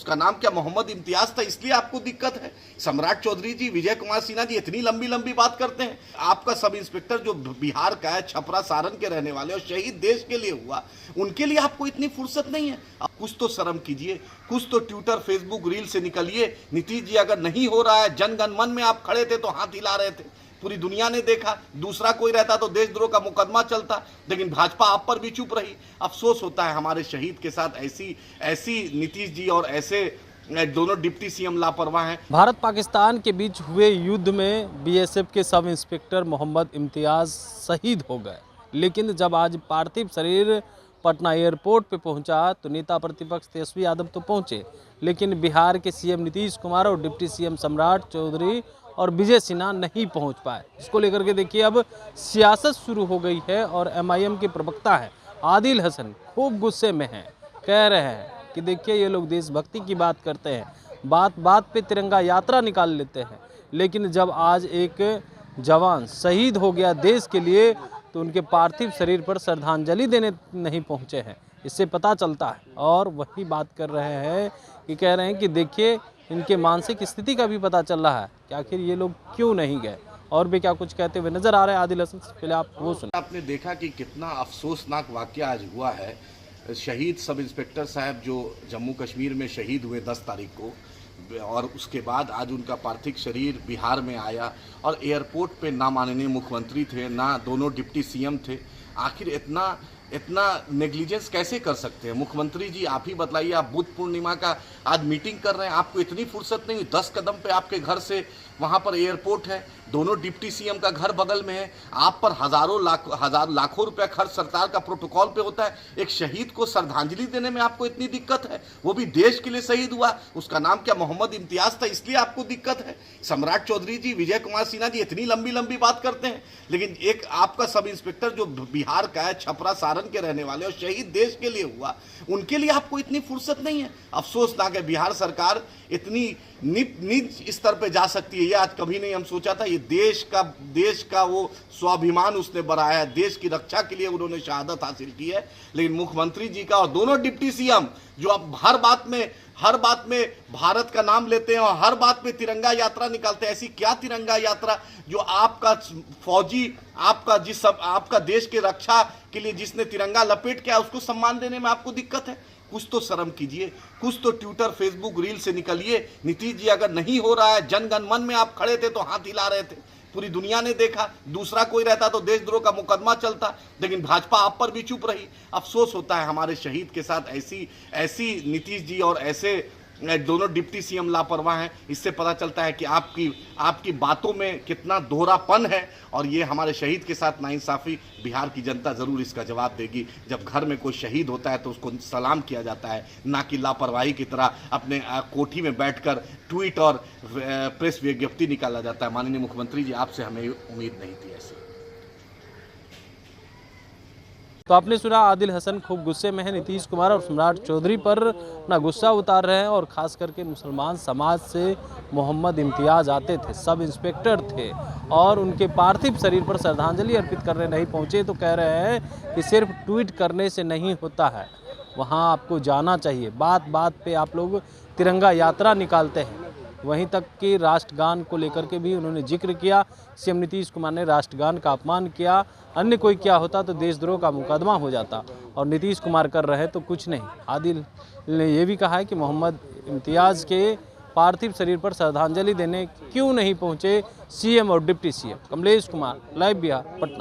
उसका नाम क्या मोहम्मद इम्तियाज था, इसलिए आपको दिक्कत है। सम्राट चौधरी जी, विजय कुमार सिन्हा जी इतनी लंबी लंबी बात करते हैं। आपका सब इंस्पेक्टर जो बिहार का है, छपरा सारण के रहने वाले और शहीद देश के लिए हुआ, उनके लिए आपको इतनी फुर्सत नहीं है। आप कुछ तो शर्म कीजिए, कुछ तो ट्विटर फेसबुक रील से निकलिए। नीतीश जी, अगर नहीं हो रहा है, जनगण मन में आप खड़े थे तो हाथ हिला रहे थे, पूरी दुनिया ने देखा। दूसरा कोई रहता तो देशद्रोह का मुकदमा चलता, लेकिन भाजपा आप पर भी चुप रही। अफसोस होता है हमारे शहीद के साथ ऐसी नीतीश जी और ऐसे दोनों डिप्टी सीएम लापरवाह हैं। भारत पाकिस्तान के बीच हुए युद्ध में बीएसएफ के सब इंस्पेक्टर मोहम्मद इम्तियाज शहीद हो गए, लेकिन जब आज पार्थिव शरीर पटना एयरपोर्ट पे पहुंचा तो नेता प्रतिपक्ष तेजस्वी यादव तो पहुंचे, लेकिन बिहार के सीएम नीतीश कुमार और डिप्टी सीएम सम्राट चौधरी और विजय सिन्हा नहीं पहुंच पाए। इसको लेकर के देखिए अब सियासत शुरू हो गई है और एमआईएम के प्रवक्ता हैं आदिल हसन खूब गुस्से में हैं। कह रहे हैं कि देखिए ये लोग देशभक्ति की बात करते हैं, बात बात पे तिरंगा यात्रा निकाल लेते हैं, लेकिन जब आज एक जवान शहीद हो गया देश के लिए तो उनके पार्थिव शरीर पर श्रद्धांजलि देने नहीं पहुंचे हैं। इससे पता चलता है, और वही बात कर रहे हैं कि कह रहे हैं कि देखिए इनके मानसिक स्थिति का भी पता चल रहा है कि आखिर ये लोग क्यों नहीं गए। और भी क्या कुछ कहते हुए नजर आ रहे हैं आदिल हसन, पहले आप वो सुनिए। आपने देखा कि कितना अफसोसनाक वाकया आज हुआ है। शहीद सब इंस्पेक्टर साहब जो जम्मू कश्मीर में शहीद हुए 10 तारीख को, और उसके बाद आज उनका पार्थिव शरीर बिहार में आया और एयरपोर्ट पे ना माननीय मुख्यमंत्री थे, ना दोनों डिप्टी सीएम थे। आखिर इतना नेग्लिजेंस कैसे कर सकते हैं मुख्यमंत्री जी? आप ही बतलाइए। आप बुद्ध पूर्णिमा का आज मीटिंग कर रहे हैं, आपको इतनी फुर्सत नहीं हुई? 10 कदम पे आपके घर से वहाँ पर एयरपोर्ट है, दोनों डिप्टी सीएम का घर बगल में है, आप पर लाखों रुपया खर्च सरकार का प्रोटोकॉल पे होता है। एक शहीद को श्रद्धांजलि देने में आपको इतनी दिक्कत है? वो भी देश के लिए शहीद हुआ, उसका नाम क्या मोहम्मद इम्तियाज था, इसलिए आपको दिक्कत है। सम्राट चौधरी जी, विजय कुमार सिन्हा जी इतनी लंबी लंबी बात करते हैं, लेकिन एक आपका सब इंस्पेक्टर जो बिहार का है, छपरा सारण के रहने वाले और शहीद देश के लिए हुआ, उनके लिए आपको इतनी फुर्सत नहीं है। अफसोसनाक है, बिहार सरकार इतनी नीच स्तर पे जा सकती है, ये आज कभी नहीं हम सोचा था। ये देश का वो स्वाभिमान उसने बढ़ाया है, देश की रक्षा के लिए उन्होंने शहादत हासिल की है। लेकिन मुख्यमंत्री जी का और दोनों डिप्टी सीएम जो अब हर बात में भारत का नाम लेते हैं और हर बात में तिरंगा यात्रा निकालते हैं। ऐसी क्या तिरंगा यात्रा जो आपका फौजी, आपका देश के रक्षा के लिए जिसने तिरंगा लपेट किया, उसको सम्मान देने में आपको दिक्कत है? कुछ तो शर्म कीजिए, कुछ तो ट्विटर फेसबुक रील से निकलिए। नीतीश जी, अगर नहीं हो रहा है, जनगण मन में आप खड़े थे तो हाथ हिला रहे थे, पूरी दुनिया ने देखा। दूसरा कोई रहता तो देशद्रोह का मुकदमा चलता, लेकिन भाजपा आप पर भी चुप रही। अफसोस होता है हमारे शहीद के साथ ऐसी नीतीश जी और ऐसे दोनों डिप्टी सीएम लापरवाह हैं। इससे पता चलता है कि आपकी बातों में कितना दोहरापन है, और ये हमारे शहीद के साथ नाइंसाफ़ी बिहार की जनता ज़रूर इसका जवाब देगी। जब घर में कोई शहीद होता है तो उसको सलाम किया जाता है, ना कि लापरवाही की तरह अपने कोठी में बैठकर ट्वीट और प्रेस विज्ञप्ति निकाला जाता है। माननीय मुख्यमंत्री जी, आपसे हमें उम्मीद नहीं थी ऐसी। तो आपने सुना आदिल हसन खूब गुस्से में है, नीतीश कुमार और सम्राट चौधरी पर अपना गुस्सा उतार रहे हैं, और ख़ास करके मुसलमान समाज से मोहम्मद इम्तियाज आते थे, सब इंस्पेक्टर थे, और उनके पार्थिव शरीर पर श्रद्धांजलि अर्पित करने नहीं पहुंचे। तो कह रहे हैं कि सिर्फ ट्वीट करने से नहीं होता है, वहां आपको जाना चाहिए। बात बात पे आप लोग तिरंगा यात्रा निकालते हैं। वहीं तक कि राष्ट्रगान को लेकर के भी उन्होंने जिक्र किया। सीएम नीतीश कुमार ने राष्ट्रगान का अपमान किया, अन्य कोई क्या होता तो देशद्रोह का मुकदमा हो जाता, और नीतीश कुमार कर रहे तो कुछ नहीं। आदिल ने यह भी कहा है कि मोहम्मद इम्तियाज के पार्थिव शरीर पर श्रद्धांजलि देने क्यों नहीं पहुंचे सीएम और deputy CM. Kamlesh Kumar, live Bihar, Patna.